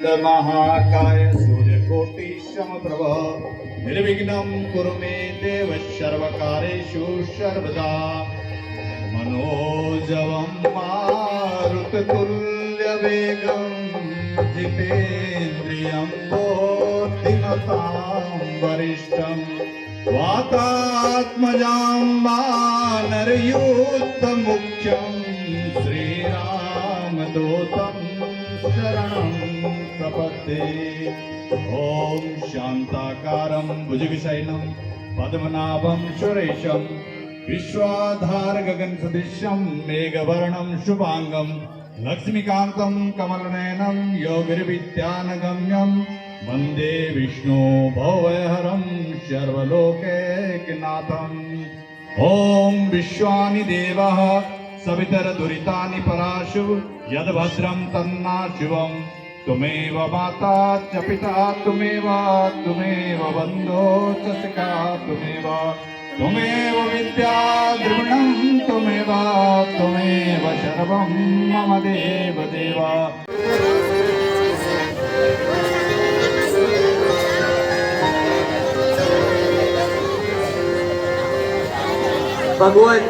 महाकाय सूर्यकोटि समप्रभ निर्विघ्नं कुरु मे देव सर्वकार्येषु सर्वदा मनोजवं मारुततुल्यवेगं जितेन्द्रियं बुद्धिमतां वरिष्ठं वातात्मजां वानरयूथमुख्यं श्रीरामदूतं शरणं प्रपद्ये। ॐ शान्ताकारं भुजगशयनं पद्मनाभं सुरेशं विश्वाधार गगनसदृशं मेघवर्णं शुभांगं लक्ष्मीकान्तं कमलनयनं योगिर्विद्यानगम्यं वन्दे विष्णु भवभयहरं सर्वलोकैकनाथम्। ॐ विश्वानि देवः सवितरदुरितानि पराशु यद्भद्रं तन्नाशुवं त्वमेव माता च पिता त्वमेव बन्धो च सखा त्वमेव विद्या द्रविणं त्वमेव सर्वं मम देव देवा। भगवान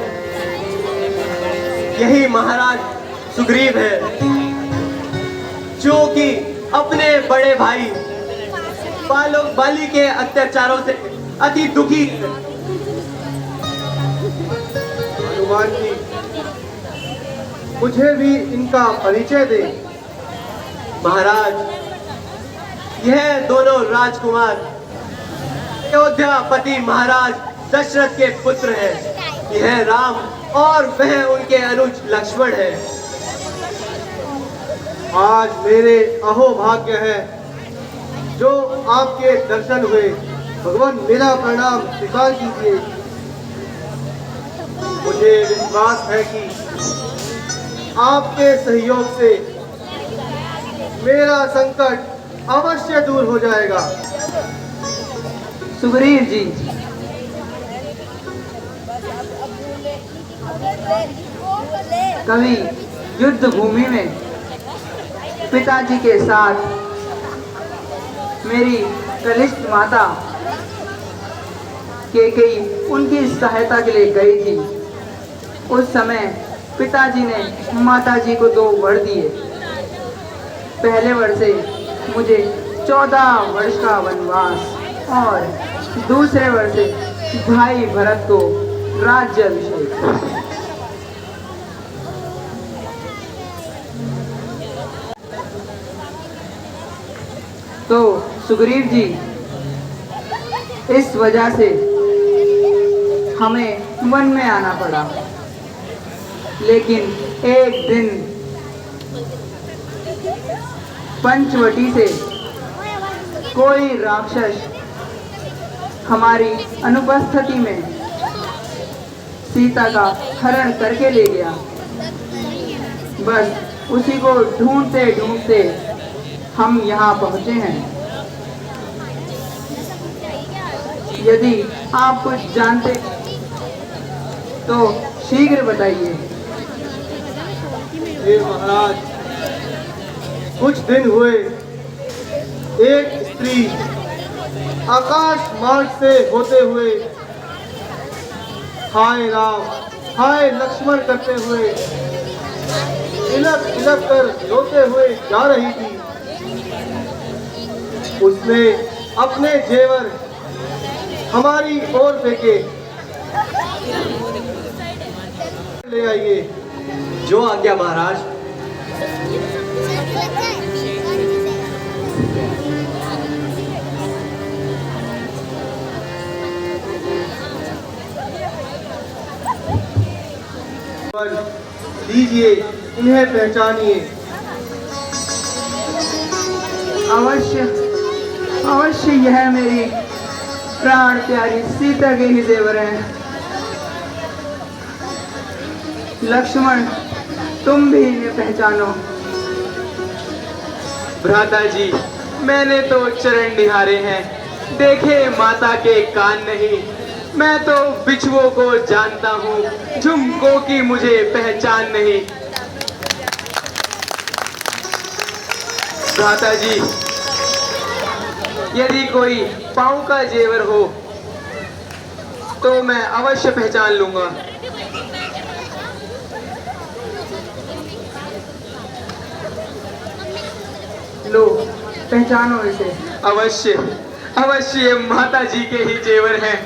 यही महाराज सुग्रीव है जो कि अपने बड़े भाई बाली के अत्याचारों से अति दुखी है। हनुमान जी मुझे भी इनका परिचय दे। महाराज यह दोनों राजकुमार अयोध्यापति महाराज दशरथ के पुत्र हैं। यह राम और वह उनके अनुज लक्ष्मण है। आज मेरे अहोभाग्य है जो आपके दर्शन हुए। भगवान मेरा प्रणाम स्वीकार कीजिए। मुझे विश्वास है कि आपके सहयोग से मेरा संकट अवश्य दूर हो जाएगा। सुग्रीव जी, कभी युद्ध भूमि में पिताजी के साथ मेरी कनिष्ठ माता कैकेयी उनकी सहायता के लिए गई थी। उस समय पिताजी ने माताजी को 2 वर दिए। पहले वर से मुझे 14 वर्ष का वनवास और दूसरे वर से भाई भरत को राज्याभिषेक। तो सुग्रीव जी, इस वजह से हमें वन में आना पड़ा। लेकिन एक दिन पंचवटी से कोई राक्षस हमारी अनुपस्थिति में सीता का हरण करके ले गया। बस उसी को ढूंढते ढूंढते हम यहाँ पहुँचे हैं। यदि आप कुछ जानते तो शीघ्र बताइए। हे महाराज, कुछ दिन हुए एक स्त्री आकाश मार्ग से होते हुए हाय राम हाय लक्ष्मण करते हुए इलक इलक कर रोते हुए जा रही थी। उसने अपने जेवर हमारी ओर फेंके। ले आइए। जो आज्ञा महाराज। लीजिए, इन्हें पहचानिए। अवश्य अवश्य यह मेरी प्राण प्यारी सीता के ही जेवर हैं। लक्ष्मण, तुम भी इन्हें पहचानो। भ्राता जी, मैंने तो चरण निहारे हैं, देखे माता के कान नहीं। मैं तो बिच्छुओं को जानता हूँ, झुमकों की मुझे पहचान नहीं। भ्राता जी, यदि कोई पाँव का जेवर हो तो मैं अवश्य पहचान लूंगा। लो, पहचानो इसे। अवश्य अवश्य ये माता जी के ही जेवर हैं।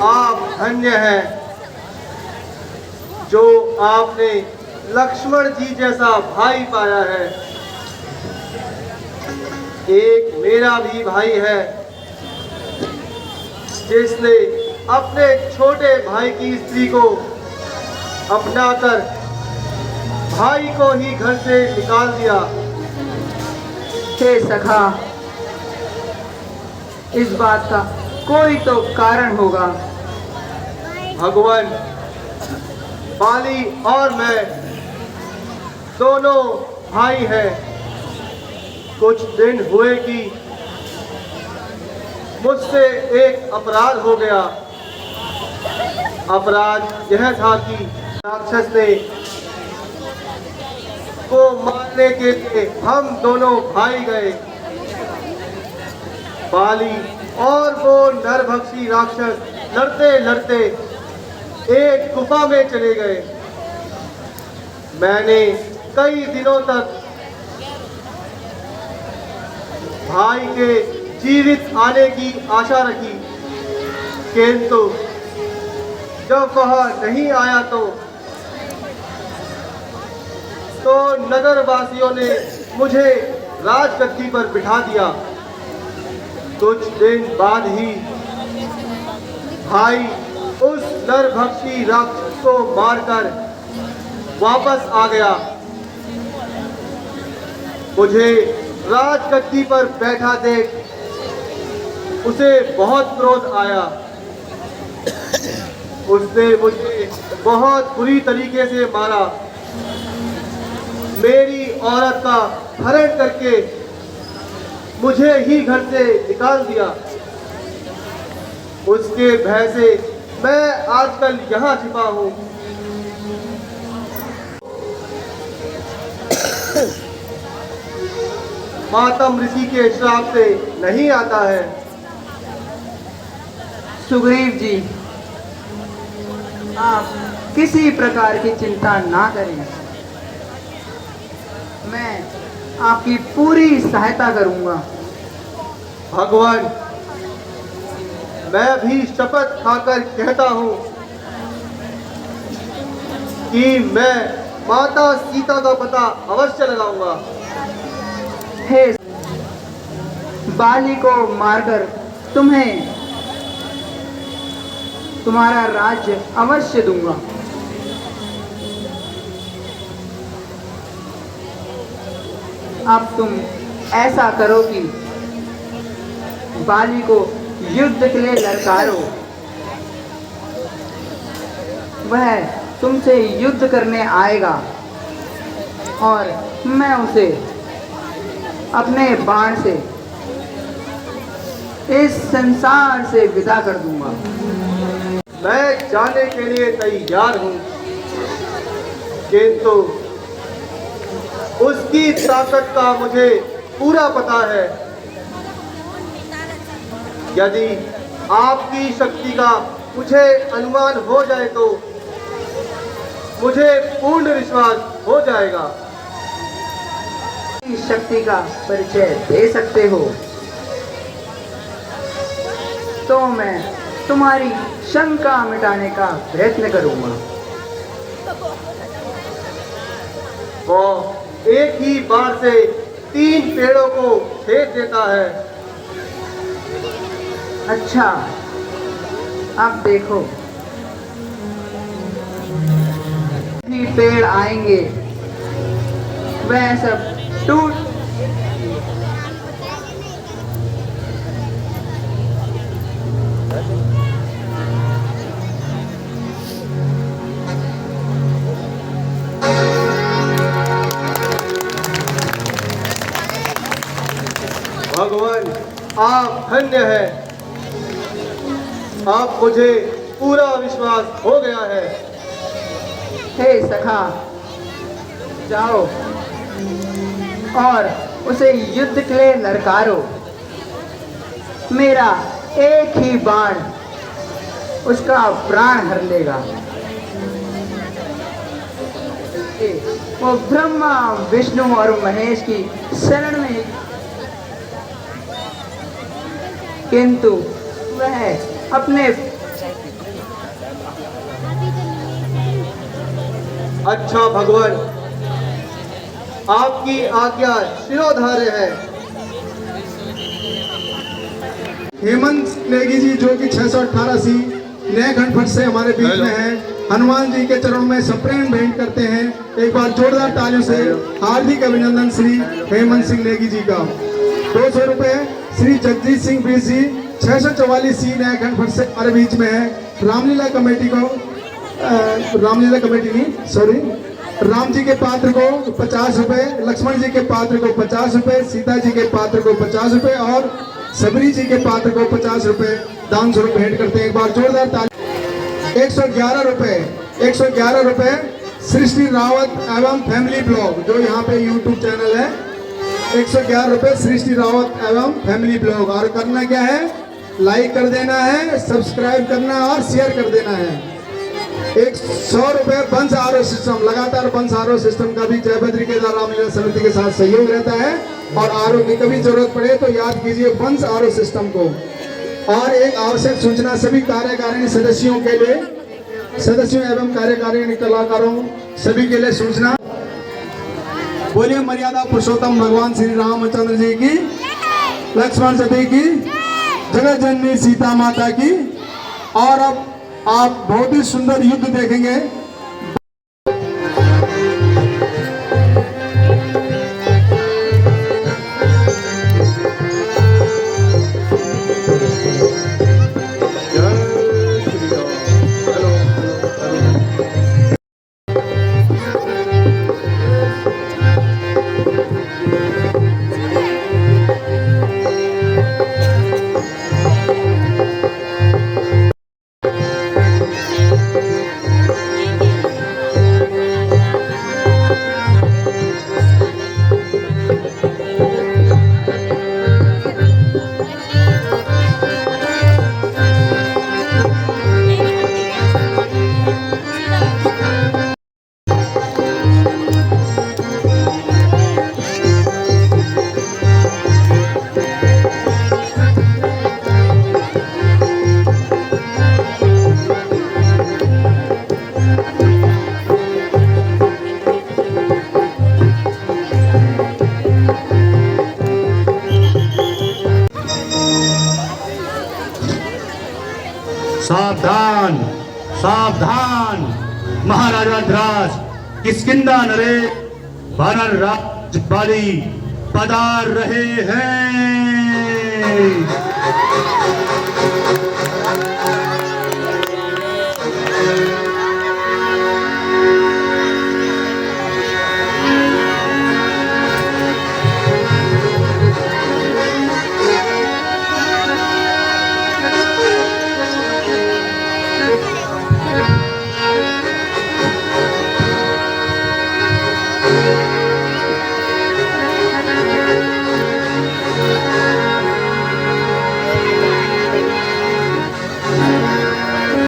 आप धन्य हैं जो आपने लक्ष्मण जी जैसा भाई पाया है। एक मेरा भी भाई है जिसने अपने छोटे भाई की स्त्री को अपनाकर भाई को ही घर से निकाल दिया। हे सखा, इस बात का कोई तो कारण होगा। भगवान, बाली और मैं दोनों भाई हैं। कुछ दिन हुए कि मुझसे एक अपराध हो गया। अपराध यह था कि राक्षस ने को मारने के लिए हम दोनों भाई गए। बाली और वो नरभक्षी राक्षस लड़ते लड़ते एक गुफा में चले गए। मैंने कई दिनों तक भाई के जीवित आने की आशा रखी, किंतु जब वह नहीं आया तो नगर वासियों ने मुझे राजगद्दी पर बिठा दिया। कुछ दिन बाद ही भाई उस नरभक्षी राक्षस को मारकर वापस आ गया। मुझे राजगद्दी पर बैठा देख उसे बहुत क्रोध आया। उसने मुझे बहुत बुरी तरीके से मारा, मेरी औरत का हरण करके मुझे ही घर से निकाल दिया। उसके भय से मैं आजकल यहाँ छिपा हूँ। मातम ऋषि के श्राप से नहीं आता है। सुग्रीव जी, आप किसी प्रकार की चिंता ना करें। मैं आपकी पूरी सहायता करूंगा। भगवान, मैं भी शपथ खाकर कहता हूँ कि मैं माता सीता का पता अवश्य लगाऊंगा। हे, बाली को मारकर तुम्हें तुम्हारा राज्य अवश्य दूंगा। अब तुम ऐसा करो कि बाली को युद्ध के लिए ललकारो। वह तुमसे युद्ध करने आएगा और मैं उसे अपने बाण से इस संसार से विदा कर दूंगा। मैं जाने के लिए तैयार हूँ, किंतु उसकी ताकत का मुझे पूरा पता है। यदि आपकी शक्ति का मुझे अनुमान हो जाए तो मुझे पूर्ण विश्वास हो जाएगा। इस शक्ति का परिचय दे सकते हो तो मैं तुम्हारी शंका मिटाने का प्रयत्न करूंगा। वो एक ही बार से 3 पेड़ों को छेद देता है। अच्छा, अब देखो, भी पेड़ आएंगे, वह सब टूट भगवान, आप धन्य हैं। आप मुझे पूरा विश्वास हो गया है। हे सखा, जाओ और उसे युद्ध के लिए ललकारो। मेरा एक ही बाण उसका प्राण हर लेगा। वो ब्रह्मा, विष्णु और महेश की शरण में, किंतु वह अपने अच्छा भगवान, आपकी आज्ञा शिरोधार्य है। हेमंत नेगी जी जो कि 618 नए घंटफट से हमारे बीच में है, हनुमान जी के चरणों में सप्रेम भेंट करते हैं। एक बार जोरदार तालियों से हार्दिक अभिनंदन श्री हेमंत सिंह नेगी जी का। 200 रुपए श्री जगजीत सिंह बीस जी 644 नए घंटफट से हमारे बीच में है। रामलीला कमेटी को रामलीला कमेटी नहीं सॉरी राम जी के पात्र को 50 रुपए, लक्ष्मण जी के पात्र को 50 रुपए, सीता जी के पात्र को 50 रुपए और सबरी जी के पात्र को 50 रुपए दान स्वरूप भेंट करते हैं। एक बार जोरदार ताली। 111 रुपए सृष्टि रावत एवं फैमिली ब्लॉग जो यहाँ पे यूट्यूब चैनल है। 111 रुपए सृष्टि रावत एवं फैमिली ब्लॉग। और करना क्या है, लाइक कर देना है, सब्सक्राइब करना है और शेयर कर देना है। 100 रुपए बंस आरओ सिस्टम, लगातार बंस आरओ सिस्टम का भी जय बद्री केदार रामलीला समिति के साथ सहयोग रहता है और आरओ की कभी जरूरत पड़े तो याद कीजिए बंस आरओ सिस्टम को। और एक आवश्यक सूचना सभी कार्यकारिणी सदस्यों के लिए, सदस्यों एवं कार्यकारिणी कलाकारों सभी के लिए सूचना। बोलिए मर्यादा पुरुषोत्तम भगवान श्री रामचंद्र जी की, लक्ष्मण सती की, जगत जननी सीता माता की। और अब आप बहुत ही सुंदर युद्ध देखेंगे। सावधान सावधान, महाराजा ध्रास किष्किंधा नरेश वानर राज बाली पधार रहे हैं।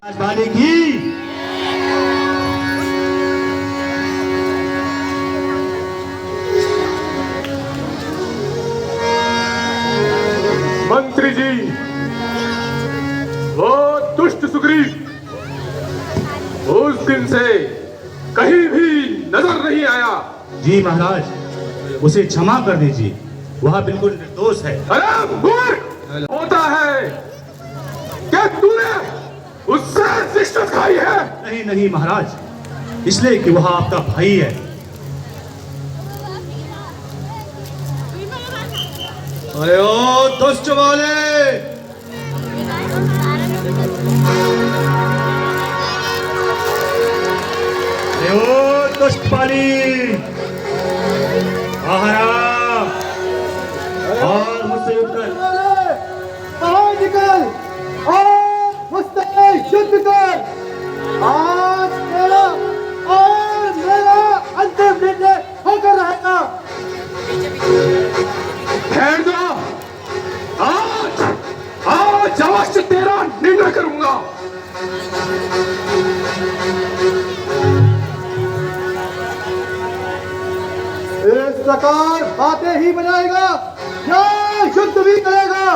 राजबाली की मंत्री जी, वो दुष्ट सुग्रीव उस दिन से कहीं भी नजर नहीं आया। जी महाराज, उसे क्षमा कर दीजिए, वह बिल्कुल निर्दोष है। अरे मूर्ख, होता है क्या तूने उससे रिश्वत खाई है? नहीं नहीं महाराज, इसलिए कि वह आपका भाई है। अरे ओ दुष्ट वाले, अरे ओ दुष्ट बाली, बाहर आ और मुझसे उठकर बाहर निकल और मुझसे युद्ध कर। आज मेरा और मेरा अंतिम निर्णय होकर रहेगा। ठहर जा, आज आज अवश्य तेरा निर्णय करूंगा। इस प्रकार बातें ही बनाएगा या युद्ध भी करेगा।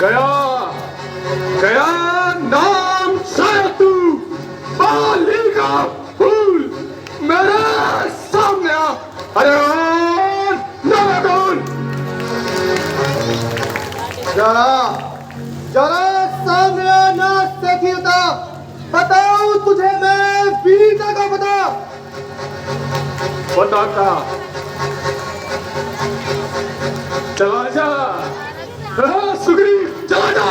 गया गया नाम शायद तू बाली का फूल मेरे सामने आ। अरे कौन? जरा जरा सामने आना सेठियता, बताओ तुझे मैं वीरता का बता। बताता, चला जा। हाँ, सुग्रीव चला जा,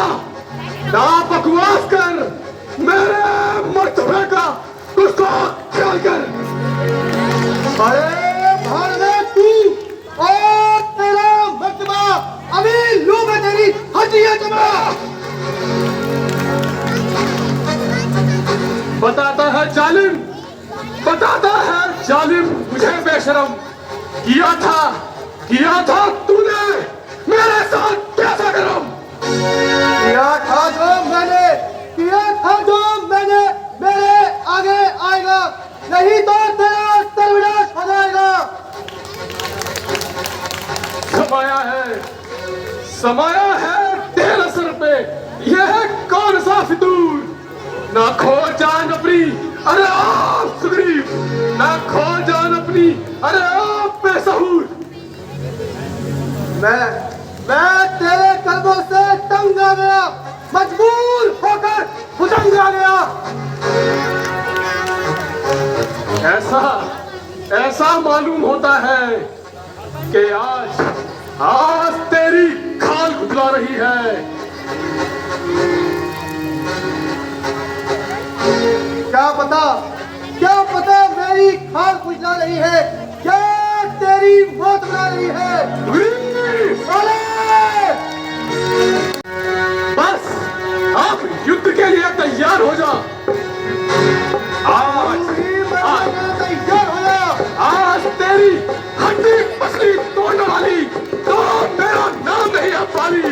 ना बकवास कर, मेरे मर्तबे का कुछ को ख्याल कर। अरे भाड़ तू और तेरा मर्तबा, अभी लू में तेरी हड्डियां जमा। बताता है जालिम, बताता है जालिम, मुझे बेशरम किया था तूने मेरे साथ कैसा करम। किया था जो मैंने मेरे आगे आएगा, नहीं तो तेरा सर्वनाश हो जाएगा। समाया है तेरे सर पे यह कौन सा फितूर। ना खो जान अपनी, अरे आप सुग्रीव, ना खो जान अपनी, अरे आप बेसहूर। मैं तेरे कदमों से तंग आ गया, मजबूर होकर भुजंग आ गया। ऐसा मालूम होता है कि आज तेरी खाल खुदला रही है। क्या पता मेरी खाल खुजला रही है, क्या तेरी मौत बना रही है। बस अब युद्ध के लिए तैयार हो जा। तैयार हो जा। आज तेरी हड्डी पसली तोड़ने वाली तो मेरा नाम नहीं है पाली।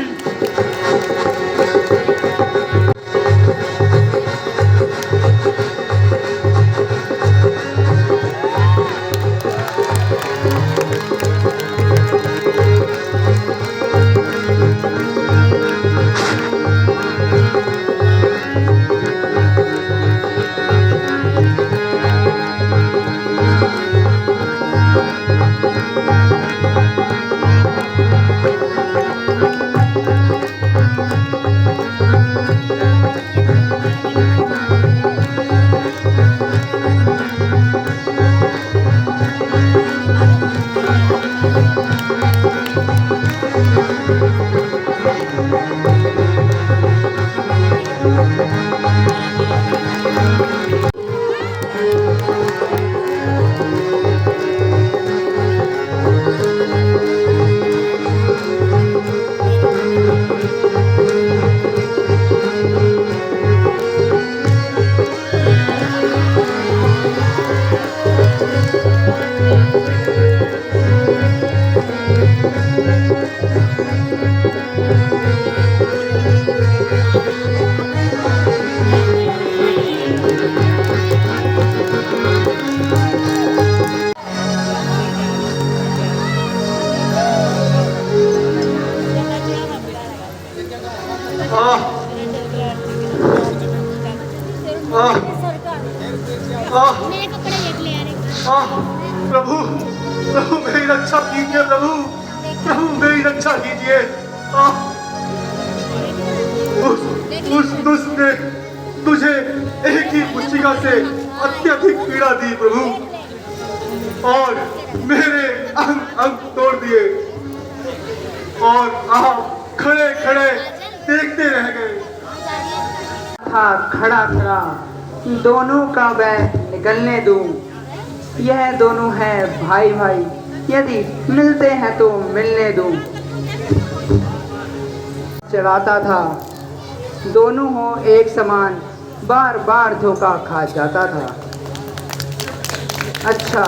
आह आह आह मेरे कपड़े देख ले यार। आह प्रभु प्रभु मेरी रक्षा कीजिए प्रभु प्रभु मेरी रक्षा कीजिए। आह उस दुष्ट ने तुझे एक ही पुस्तिका से अत्यधिक पीड़ा दी प्रभु, और मेरे अंग अंग तोड़ दिए, और आप खड़े खड़े देखते रह गए। था खड़ा खड़ा, दोनों का वैर निकलने दूं। यह दोनों है भाई भाई, यदि मिलते हैं तो मिलने दूं। चढ़ाता था दोनों हो एक समान, बार बार धोखा खा जाता था। अच्छा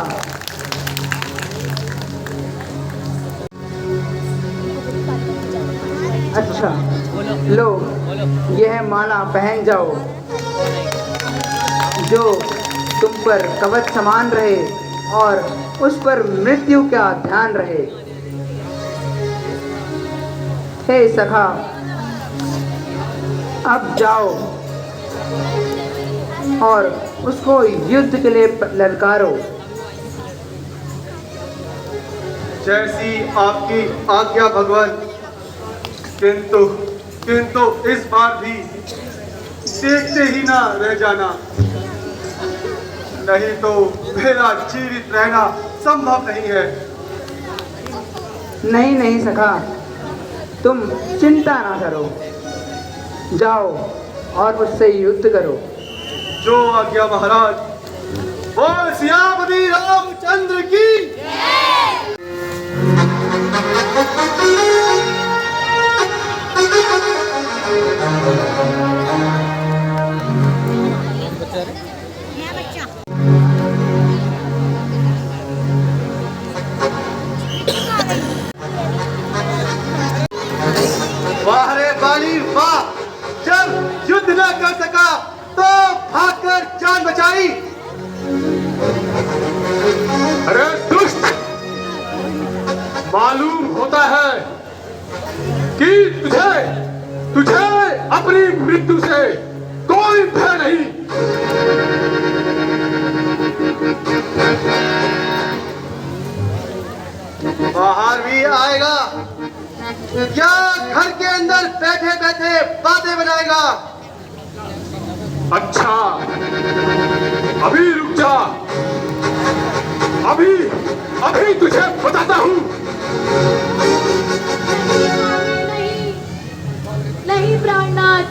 अच्छा लो, यह माला पहन जाओ, जो तुम पर कवच समान रहे और उस पर मृत्यु का ध्यान रहे। हे सखा, अब जाओ और उसको युद्ध के लिए ललकारो। जैसी आपकी आज्ञा भगवान, किंतु किंतु इस बार भी देखते ही ना रह जाना, नहीं तो मेरा जीवित रहना संभव नहीं है। नहीं नहीं सखा, तुम चिंता ना करो, जाओ और उससे युद्ध करो। जो आज्ञा महाराज। बोल सियापति रामचंद्र की। यहाँ बच्चा वाह रे बाली वाह, जब युद्ध न कर सका तो भागकर जान बचाई। अरे दुष्ट, मालूम होता है कि तुझे तुझे अपनी मृत्यु से कोई भय नहीं। बाहर भी आएगा क्या घर के अंदर बैठे बैठे बातें बनाएगा? अच्छा, अभी रुक जा, अभी अभी तुझे बताता हूँ। नहीं नहीं प्राणनाथ,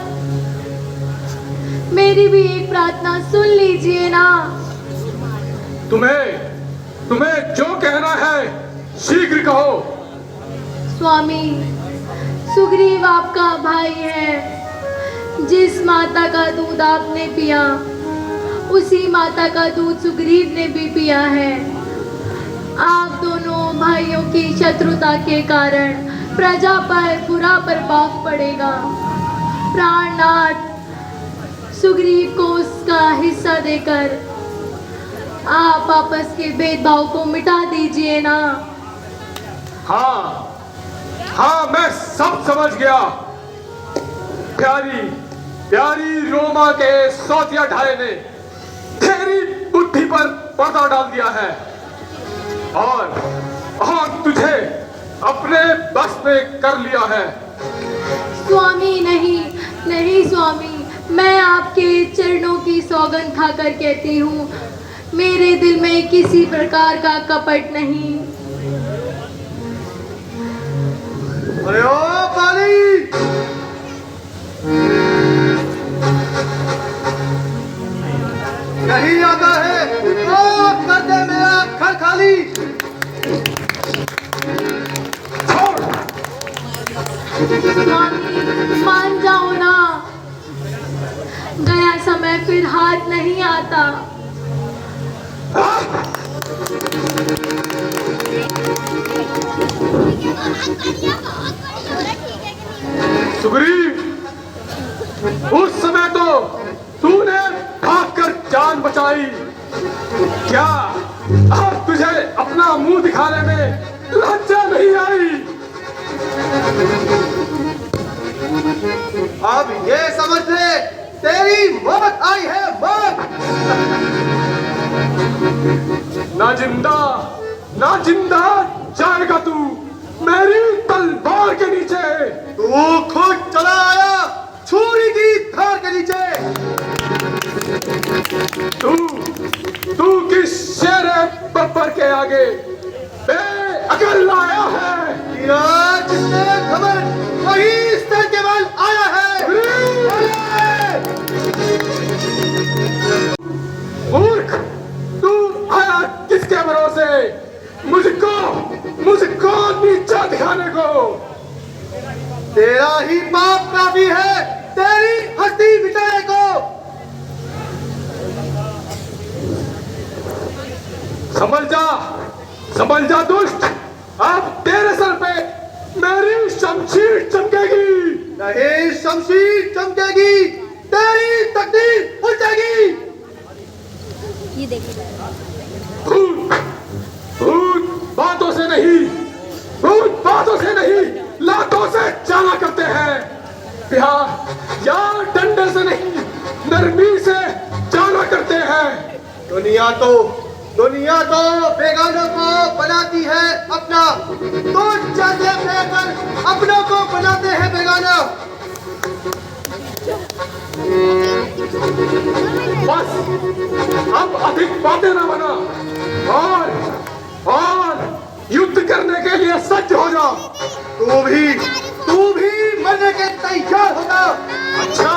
मेरी भी एक प्रार्थना सुन लीजिए ना। तुम्हें तुम्हें जो कहना है शीघ्र कहो। स्वामी, सुग्रीव आपका भाई है। जिस माता का दूध आपने पिया, उसी माता का दूध सुग्रीव ने भी पिया है। आप दोनों भाइयों की शत्रुता के कारण प्रजा पर बुरा प्रभाव पड़ेगा। प्राणनाथ, सुग्रीव को उसका हिस्सा देकर आप आपस के भेदभाव को मिटा दीजिए ना। हाँ हाँ, मैं सब समझ गया। प्यारी प्यारी रोमा के सौतिया ढाई ने तेरी बुद्धि पर पर्दा डाल दिया है, और तुझे अपने बस में कर लिया है। स्वामी नहीं नहीं स्वामी, मैं आपके चरणों की सौगंध खाकर कहती हूँ, मेरे दिल में किसी प्रकार का कपट नहीं। अरे ओ बाली, नहीं आता है तो कर दे मेरा घर खाली। स्वामी, मान जाओ ना, गया समय फिर हाथ नहीं आता। सुग्रीव, उस समय तो तूने भागकर जान बचाई, क्या अब तुझे अपना मुंह दिखाने में लज्जा नहीं आई? अब ये समझ ले, तेरी मौत आई है, मौत। ना जिंदा जाएगा तू मेरी तलवार के नीचे। तू खुद चला आया छुरी की धार के नीचे। तू किस शेर बब्बर के आगे बेअकल आया है? जिसने घमंड वही स्तर केवल आया है। मूर्ख, तू आया किसके भरोसे मुझको नीचा दिखाने को? तेरा ही पाप काफी है तेरी हस्ती मिटाने को। संभल जा दुष्ट, अब तेरे सर पे मेरी शमशीर चमकेगी। नहीं शमशीर चमकेगी, तेरी तकदीर उलटेगी। ये देखिए भूत बातों से नहीं लातों से जाना करते हैं। प्यार या डंडे से नहीं नरमी से जाना करते हैं। दुनिया तो बेगानों को बनाती है अपना, तो चाहते बेकर अपनों को बनाते हैं बेगाना। बस अब अधिक बातें न बना और युद्ध करने के लिए सज्ज हो जा। तू भी मरने के तैयार होगा। अच्छा,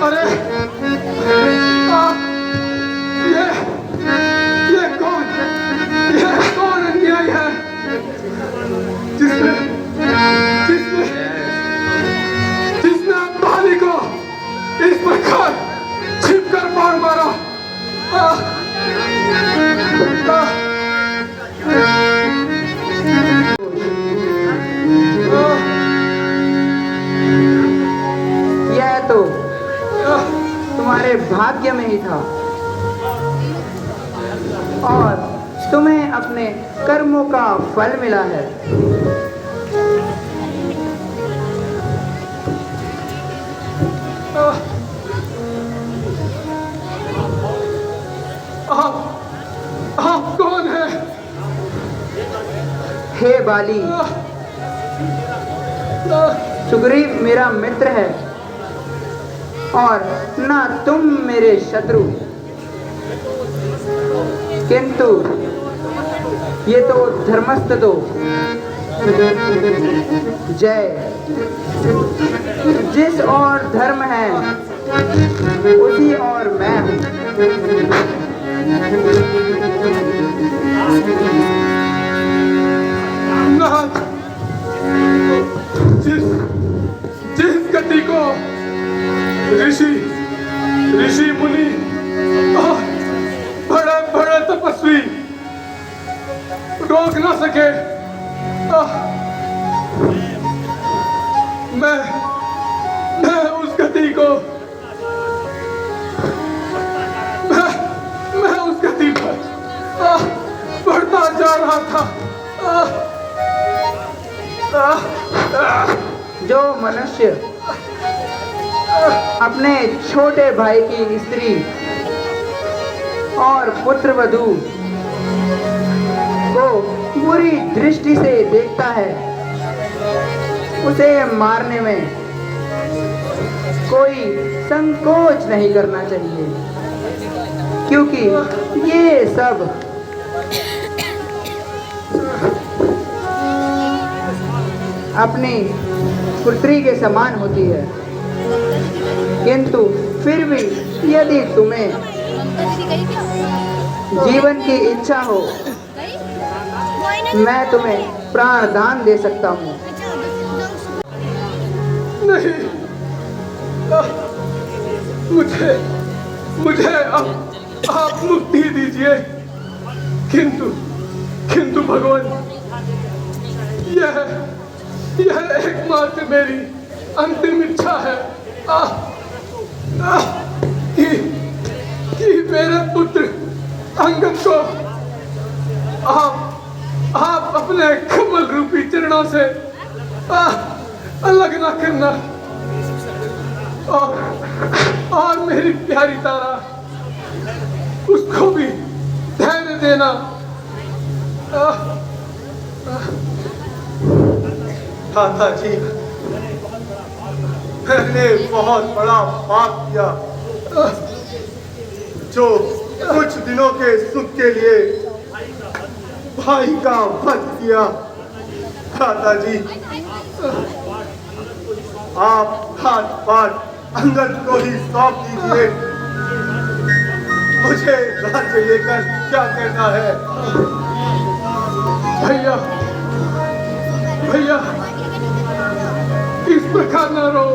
अरे ये कौन अन्याय है जिसने बाली को इस प्रकार छिप कर मार मारा। यह तो तुम्हारे भाग्य में ही था और तुम्हें अपने कर्मों का फल मिला है। आप कौन है? हे बाली, सुग्रीव मेरा मित्र है और ना तुम मेरे शत्रु, किंतु ये तो धर्मस्थ तो जय, जिस और धर्म है उसी और मैं हूँ। नाथ, जिस गति को ऋषि मुनि और बड़े बड़े तपस्वी रोक ना सके, मैं उस गति को मैं उस गति पर बढ़ता जा रहा था। जो मनुष्य अपने छोटे भाई की स्त्री और पुत्र वधू को बुरी दृष्टि से देखता है, उसे मारने में कोई संकोच नहीं करना चाहिए, क्योंकि ये सब अपनी पुत्री के समान होती है। किंतु फिर भी यदि तुम्हें जीवन की इच्छा हो, मैं तुम्हें प्राण दान दे सकता हूँ। नहीं, मुझे अब आप मुक्ति दीजिए। किंतु भगवान, यह एकमात्र मेरी अंतिम इच्छा है कि मेरे पुत्र अंगद को आप अपने कमल रूपी चरणों से अलग ना करना, और मेरी प्यारी तारा, उसको भी धैर्य देना। दादा जी, मैंने बहुत बड़ा पाप किया, जो कुछ दिनों के सुख के लिए भाई का वध किया। दादाजी, आप हाथ पाट अंगद को ही सौंप दीजिए। मुझे राज्य लेकर क्या करना है? भैया, इस प्रकार न रो।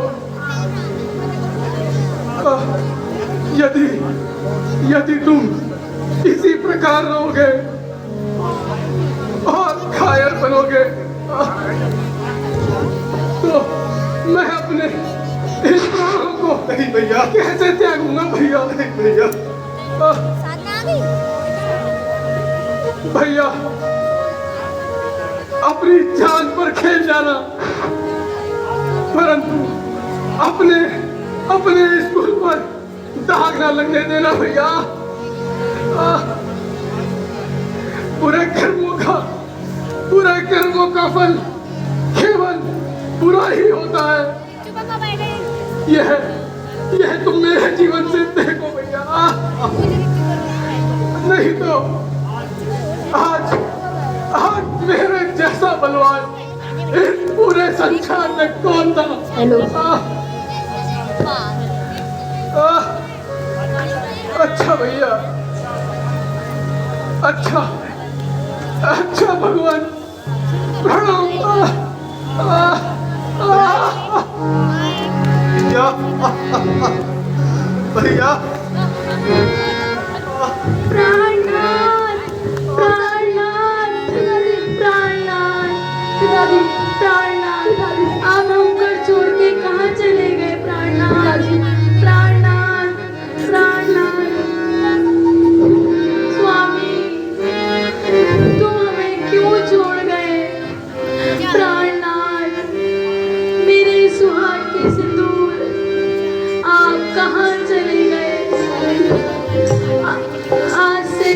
यदि तुम इसी प्रकार रहोगे और घायल बनोगे, तो मैं अपने इस प्राणों को नहीं भैया, कैसे त्यागूंगा भैया? नहीं भैया, भैया, अपनी जान पर खेल जाना, परंतु अपने स्कूल पर दाग ना लगने देना भैया। बुरे कर्मों का फल केवल बुरा ही होता है। यह तुम मेरे जीवन से देखो भैया, नहीं तो आज मेरे जैसा बलवान इस पूरे संसार में कौन था? अच्छा भैया, अच्छा भगवान, प्रणाम। भैया, आप हमको छोड़ के कहाँ चले गए? प्राणनाथ, स्वामी, तुम हमें क्यों छोड़ गए? प्राणनाथ, मेरे सुहाग के सिंदूर, आप कहाँ चले गए? आज से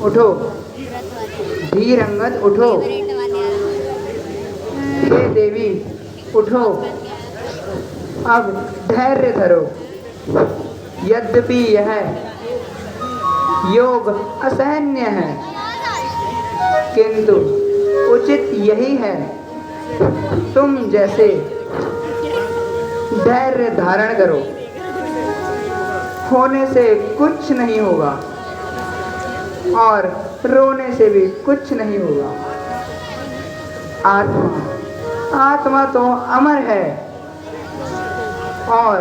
उठो, धीर अंगद उठो, हे देवी उठो, अब धैर्य धरो। यद्यपि यह योग असहनीय है, किंतु उचित यही है। तुम जैसे धैर्य धारण करो, होने से कुछ नहीं होगा और रोने से भी कुछ नहीं होगा। आत्मा तो अमर है और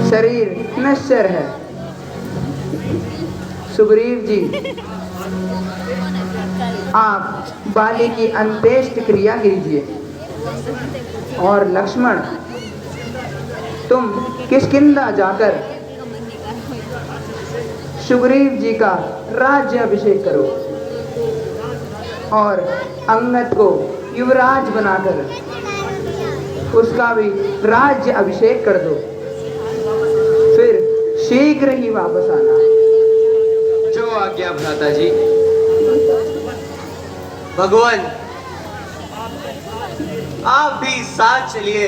शरीर नश्वर है। सुग्रीव जी, आप बाली की अंत्येष्टि क्रिया कीजिए और लक्ष्मण तुम किष्किंधा जाकर सुग्रीव जी का राज्य अभिषेक करो और अंगद को युवराज बनाकर उसका भी राज्य अभिषेक कर दो। फिर शीघ्र ही वापस आना। जो आज्ञा भ्राता जी। भगवान आप भी साथ चलिए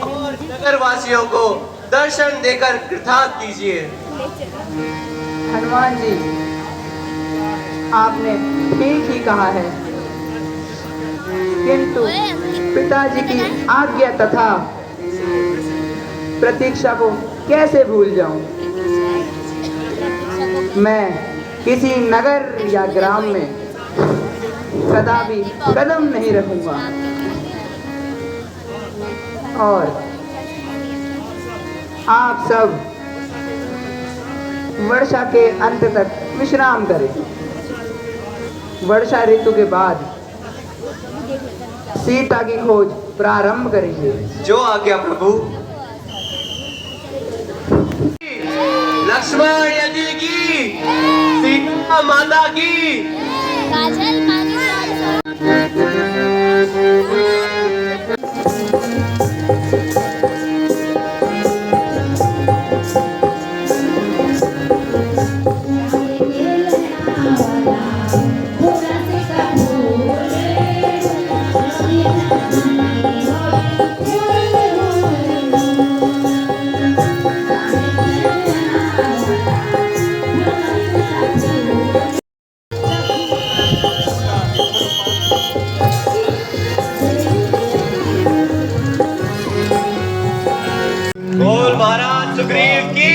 और नगरवासियों को दर्शन देकर कृतार्थ कीजिए। हनुमान जी, आपने ठीक ही कहा है, किंतु पिताजी की आज्ञा तथा प्रतीक्षा को कैसे भूल जाऊं। मैं किसी नगर या ग्राम में कदापि कदम नहीं रखूंगा और आप सब वर्षा के अंत तक विश्राम करें। वर्षा ऋतु के बाद सीता की खोज प्रारंभ करेंगे। जो आज्ञा प्रभु। लक्ष्मण यदि की, सीता माता की। काजल बोल महाराज सुग्रीव की।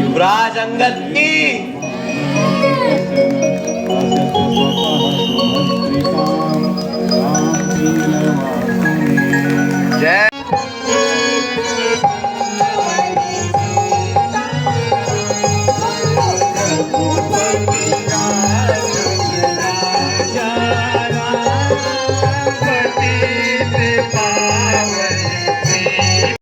युवराज अंगद